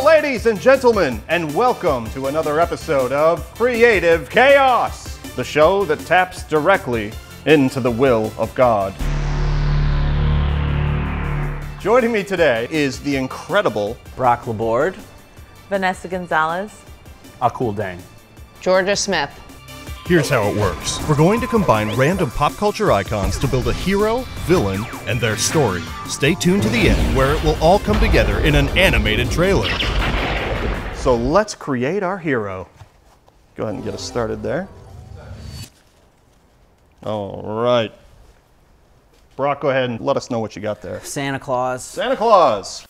Hello, ladies and gentlemen, and welcome to another episode of Creative Chaos, the show that taps directly into the will of God. Joining me today is the incredible Brock Laborde, Vanessa Gonzalez, Akul Dang, Georgia Smith. Here's how it works. We're going to combine random pop culture icons to build a hero, villain, and their story. Stay tuned to the end, where it will all come together in an animated trailer. So let's create our hero. Go ahead and get us started there. All right. Brock, go ahead and let us know what you got there. Santa Claus, Santa Claus.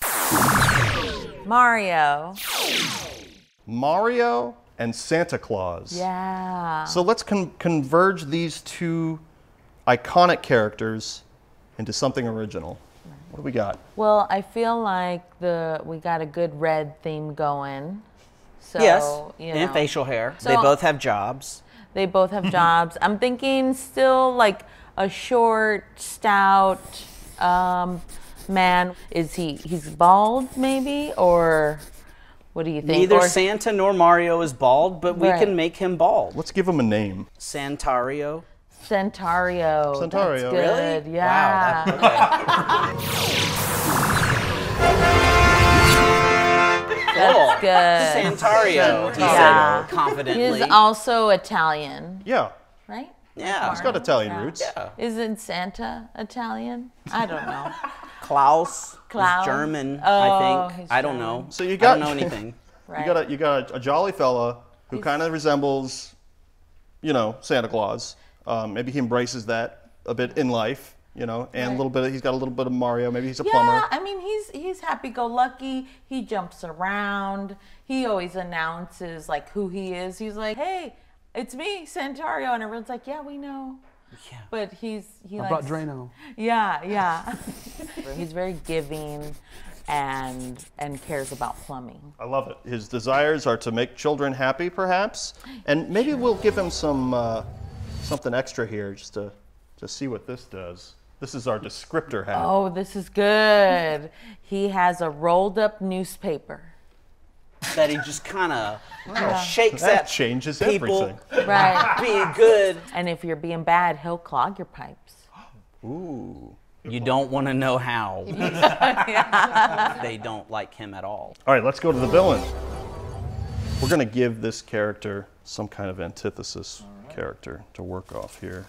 Mario. Mario and Santa Claus. Yeah. So let's converge these two iconic characters into something original. What do we got? Well, I feel like we got a good red theme going. So, yes, you and know. facial hair. So- They both have jobs. They both have jobs. I'm thinking still like a short, stout man. He's bald maybe, or what do you think? Neither Or- Santa nor Mario is bald, but we Right. can make him bald. Let's give him a name. Santario. Centario. Centario. That's good. Really? Yeah. Wow. That's good. Santario, he Yeah. said confidently. He's also Italian, Yeah, right? Yeah. he's got Italian roots. Yeah. Isn't Santa Italian? I don't know. Klaus. Klaus? Is German, Oh, I think. he's I don't German. know. So you I got- don't know anything. Right. You got a jolly fella who kind of resembles, Santa Claus. Maybe he embraces that a bit in life, and a little bit. He's got a little bit of Mario. Maybe he's a plumber. Yeah, I mean he's happy-go-lucky. He jumps around. He always announces like who he is. He's like, "Hey, it's me, Centario," and everyone's like, "Yeah, we know." Yeah. But he brought likes, Drano. Yeah. He's very giving and cares about plumbing. I love it. His desires are to make children happy, perhaps, and maybe we'll give him something extra here just to see what this does. This is our descriptor hat. Oh, this is good. He has a rolled up newspaper. That he just kind of shakes That at changes people everything. Right. being good. And if you're being bad, he'll clog your pipes. Ooh. You don't want to know how. They don't like him at all. All right, let's go to the villain. We're going to give this character some kind of antithesis character to work off here.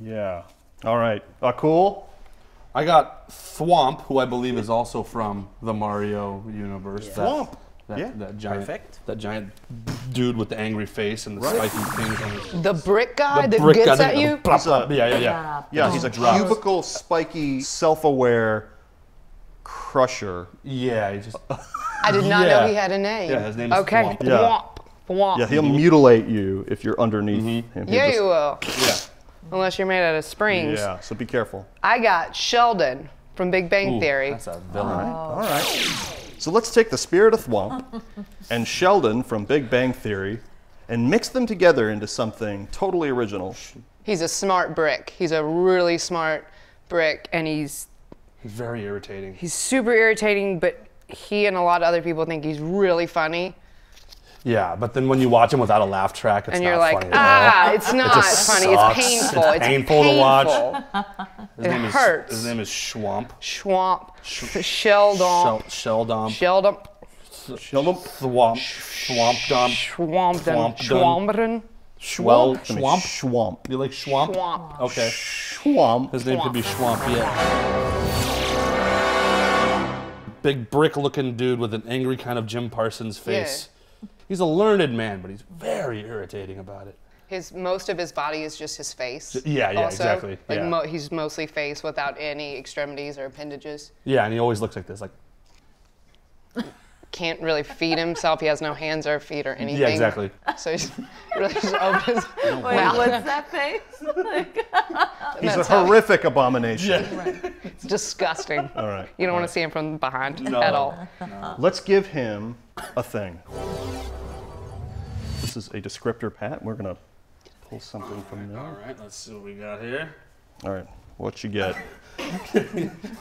Yeah. All right. Cool. I got Thwomp, who I believe is also from the Mario universe. Yeah. Thwomp. That, Yeah. that giant, Perfect. That giant dude with the angry face and the spiky things on his. The brick guy that brick gets guy at you? He's a, Yeah. he's a Drops. cubicle, spiky, self-aware crusher. Yeah, he just. I did not know Yeah. he had a name. Yeah, his name is Okay. Thwomp. Yeah. Thwomp. Thwomp. Yeah, he'll mutilate you if you're underneath him. He'll Yeah, just- you will. Yeah. Unless you're made out of springs. Yeah, so be careful. I got Sheldon from Big Bang Ooh, Theory. That's a villain. All right. So let's take the spirit of Thwomp and Sheldon from Big Bang Theory and mix them together into something totally original. He's a smart brick. He's a really smart brick, and he's He's very irritating. super irritating, but he and a lot of other people think he's really funny. Yeah, but then when you watch him without a laugh track, it's And not you're like, funny at all. it's not just funny. sucks. It's painful. It's painful to watch. It hurts. His name is Schwamp. Schwamp. Sheldon. Sheldon. Sheldon. Sheldon. Thwomp. Thwompdom. Schwampden. Schwampden. Schwampden. Schwamp. Schwamp. You like Schwamp? Schwamp. Okay. Schwamp. His name could be Schwamp, yeah. Big brick-looking dude with an angry kind of Jim Parsons face. He's a learned man, but he's very irritating about it. Most of his body is just his face. Yeah, exactly. Like Yeah. he's mostly face without any extremities or appendages. Yeah, and he always looks like this, like, Can't really feed himself. He has no hands or feet or anything. yeah, exactly. So he's really just opens. Wait, what's that face? He's a That's how- horrific abomination. It's disgusting. All right. You don't want to see him from behind No. at all. Let's give him a thing. This is a descriptor, Pat. We're going to pull something from there. All right, let's see what we got here. All right. What you get?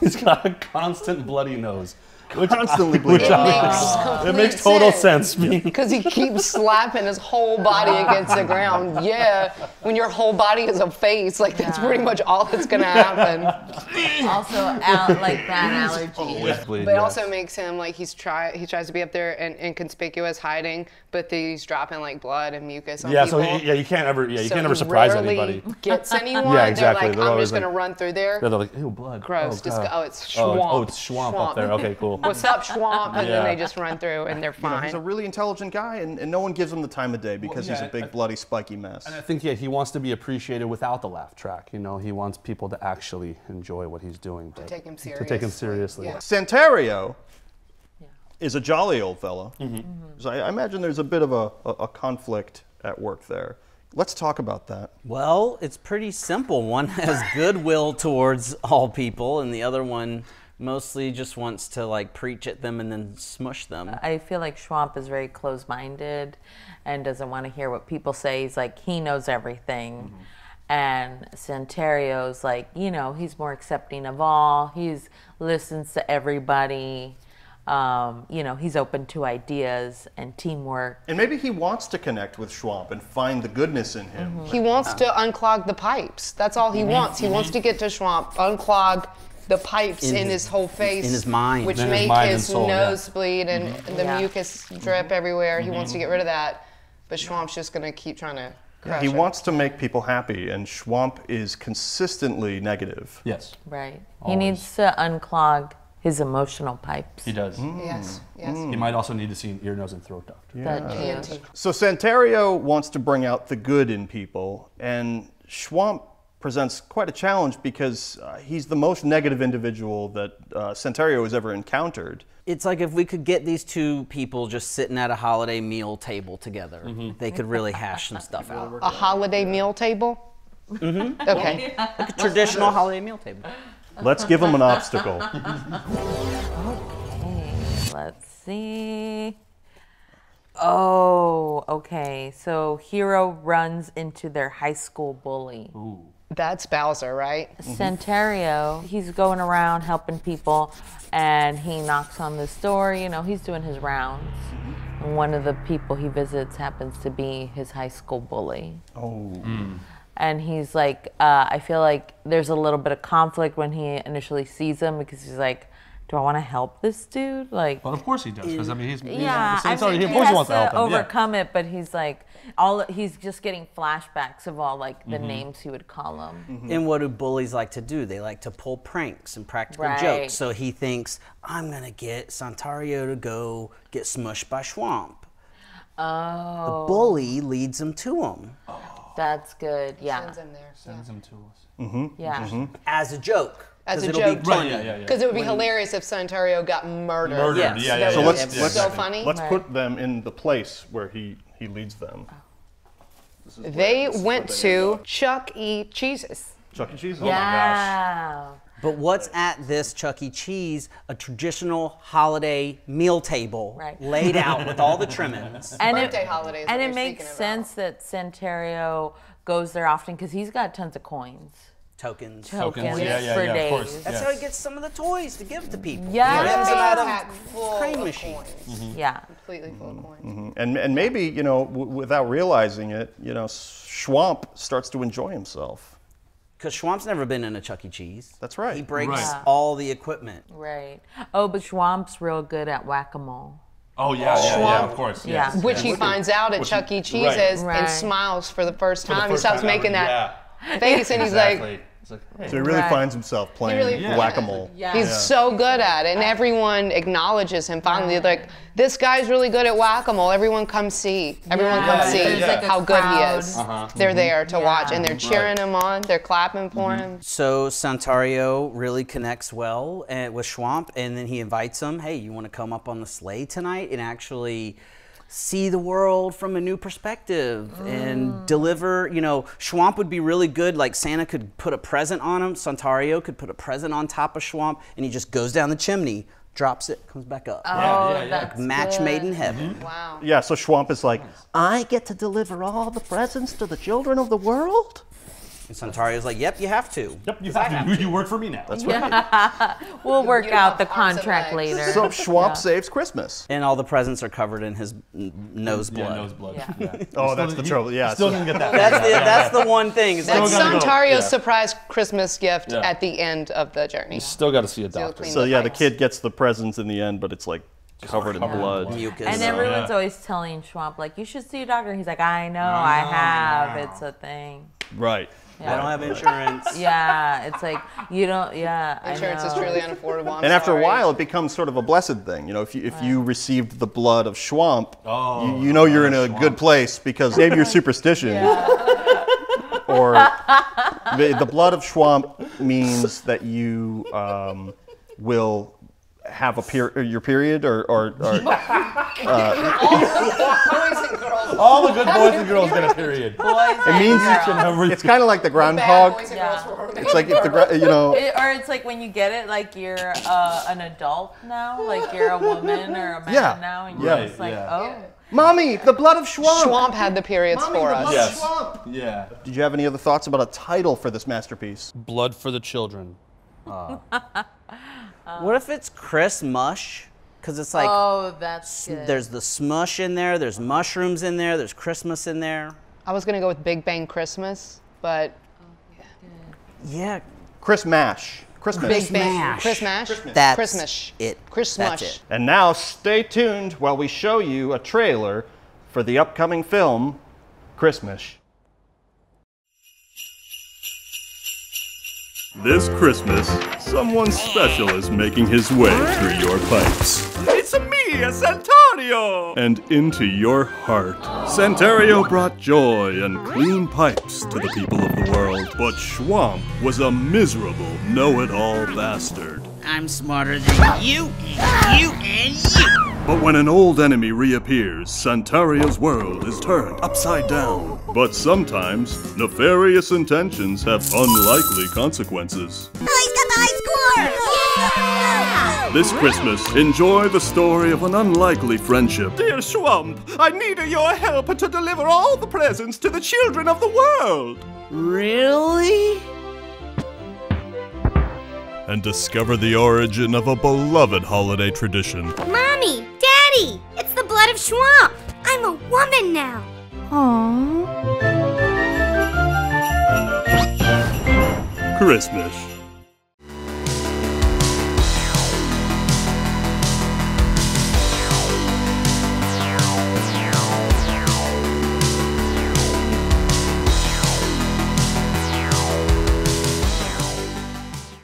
He's got a constant bloody nose. Constantly It bleeding. It makes total sense. Because he keeps slapping his whole body against the ground. Yeah, when your whole body is a face, like that's pretty much all that's gonna happen. Also, like bad allergies. Bleed, But it yes. also makes him like he tries to be up there and inconspicuous, hiding, but he's dropping like blood and mucus on Yeah, people. so you can't ever, you So can't ever he surprise rarely anybody. Gets anyone? Yeah, exactly. They're like, They're I'm always just gonna like- run through there. They're like, ew, blood. Gross. Oh, It's Schwamp. Oh, it's Schwamp up there. Okay, cool. What's up, Schwamp? And Yeah. then they just run through and they're fine. He's a really intelligent guy, and no one gives him the time of day because he's a big, bloody, spiky mess. I think he wants to be appreciated without the laugh track. You know, he wants people to actually enjoy what he's doing. To take him To take him seriously. seriously. Yeah. Santario is a jolly old fellow. So I imagine there's a bit of a conflict at work there. Let's talk about that. Well, it's pretty simple. One has goodwill towards all people, and the other one mostly just wants to like preach at them and then smush them. I feel like Schwamp is very closed-minded and doesn't want to hear what people say. He's like, he knows everything. And Santario's like, you know, he's more accepting of all. He's listens to everybody. You know, he's open to ideas and teamwork. And maybe he wants to connect with Schwamp and find the goodness in him. He wants to unclog the pipes. That's all he wants. He wants to get to Schwamp, unclog the pipes in his whole face. in his mind. Which In his make mind his and soul, nose bleed and the Yeah. mucus drip everywhere. He wants to get rid of that. But Schwamp's just going to keep trying to crush He it. wants to make people happy, and Schwamp is consistently negative. Yes, Right. He needs to unclog his emotional pipes. he does. Yes, yes. He might also need to see an ear, nose, and throat doctor. That too. ENT. So Santario wants to bring out the good in people, and Schwamp presents quite a challenge because he's the most negative individual that Santario has ever encountered. It's like if we could get these two people just sitting at a holiday meal table together, they could really hash some stuff out. A holiday meal table? Mm-hmm. Okay. A traditional holiday meal table. Let's give him an obstacle. Okay, let's see. Oh, okay. So Hero runs into their high school bully. That's Bowser, right? Santario, he's going around helping people and he knocks on this door. You know, he's doing his rounds. And one of the people he visits happens to be his high school bully. Oh. And he's like, I feel like there's a little bit of conflict when he initially sees him because he's like, do I want to help this dude? Like, Well, of course he does, because I mean, he's yeah, of course he he has wants to help him. overcome it, but he's like, he's just getting flashbacks of all like the names he would call him. And what do bullies like to do? They like to pull pranks and practical Right. jokes. So he thinks, I'm going to get Santario to go get smushed by Schwamp. Oh, The bully leads him to him that's good. Yeah, Sends him there. Sends him to us. yeah. as a joke. As 'Cause a it'll joke. Be Right, funny. Because it would be hilarious if Santario got murdered. Murdered. Yes. Yeah, yeah, So yeah. let's So funny. Let's Right. put them in the place where he leads them. They went to Chuck E. Cheese's. Chuck E. Cheese. Yeah. But what's at this Chuck E. Cheese? A traditional holiday meal table Right. laid out with all the trimmings. And Birthday holidays And that it we're makes speaking sense that Santario goes there often because he's got tons of coins. Tokens. Tokens Yeah, yeah, for yeah, of days. course. That's how he gets some of the toys to give to people. Yeah. He brings them out of Pack full crane of machine. coins. Yeah. Completely full of coins. And maybe, you know, without realizing it, you know, Schwamp starts to enjoy himself. Because Schwamp's never been in a Chuck E. Cheese. That's right. He breaks Right. all the equipment. Right. Oh, but Schwamp's real good at whack-a-mole. Oh, yeah, yeah, yeah, of course. Yeah. Yes. Which he finds out at Chuck E. Cheese's Right. and smiles for the first For the time. first He stops time ever, making that yeah. face and he's like, Exactly. It's like, hey. So he really Right. finds himself playing really- Yeah. whack-a-mole. he's so good at it. And everyone acknowledges him finally. They're like, this guy's really good at whack-a-mole. Everyone come see. Everyone come see There's like a how good he crowd. is. They're there to watch and they're cheering Right. him on. They're clapping for him. So Santario really connects well with Schwamp, and then he invites him, hey, you want to come up on the sleigh tonight and actually see the world from a new perspective and deliver, you know, Schwamp would be really good, like Santa could put a present on him, Santario could put a present on top of Schwamp, and he just goes down the chimney, drops it, comes back up. Oh, that's Match good. made in heaven. Wow. Yeah, so Schwamp is like, I get to deliver all the presents to the children of the world? And Santario's like, yep, you have to. Yep, you have to. You work for me now. That's right. We'll work You out the have arms and contract legs. later. So Schwamp saves Christmas. And all the presents are covered in his nose blood. Yeah, nose blood. Yeah. Yeah. Oh, that's the trouble. Yeah. Still so- didn't get that. That's the one thing. It's That's like, gotta go. Santario's Yeah. surprise Christmas gift Yeah. at the end of the journey. Still got to see a doctor. clean So yeah, the pipes. kid gets the presents in the end, but it's like covered in blood. mucus. And everyone's always telling Schwamp, like, you should see a doctor. He's like, I know, I have. It's a thing. Right. I don't have insurance. Yeah, it's like, you don't, yeah. Insurance I is know. truly unaffordable. I'm And after a sorry. while, it becomes sort of a blessed thing. You know, if you received the blood of Schwamp, you know you're in a good place because maybe your superstition. Or the blood of Schwamp means that you will have your period or Boys and girls. All the good boys and girls get a period. it means it's kind of like the groundhog. Boys and Yeah. girls were It's like if the Or it's like when you get it, like you're an adult now, like you're a woman or a man Yeah. now, and you're Right, just like, yeah. oh. Mommy, the blood of Schwamp. Schwamp had the periods Mommy, for the us. blood Yes. of Schwamp. Yeah. Did you have any other thoughts about a title for this masterpiece? Blood for the children. What if it's Chris Mush? Because it's like Oh, that's good. there's the smush in there, there's mushrooms in there, there's Christmas in there. I was gonna go with Big Bang Christmas, but Yeah, Chris Mash. Christmas. Big Bang Mash. Chris Mash. that's Christmas. it. Chris That's Mush. it. And now stay tuned while we show you a trailer for the upcoming film, Christmas. This Christmas, someone special is making his way through your pipes. It's me, Santario! And into your heart. Santario brought joy and clean pipes to the people of the world, but Schwamp was a miserable, know-it-all bastard. I'm smarter than you, and you, and you. But when an old enemy reappears, Santario's world is turned upside down. But sometimes, nefarious intentions have unlikely consequences. Oh, he's got the high score! Yeah! This Christmas, enjoy the story of an unlikely friendship. Dear Schwamp, I need your help to deliver all the presents to the children of the world. Really? And discover the origin of a beloved holiday tradition. Mommy, Daddy, it's the blood of Schwamp. I'm a woman now. Christmas.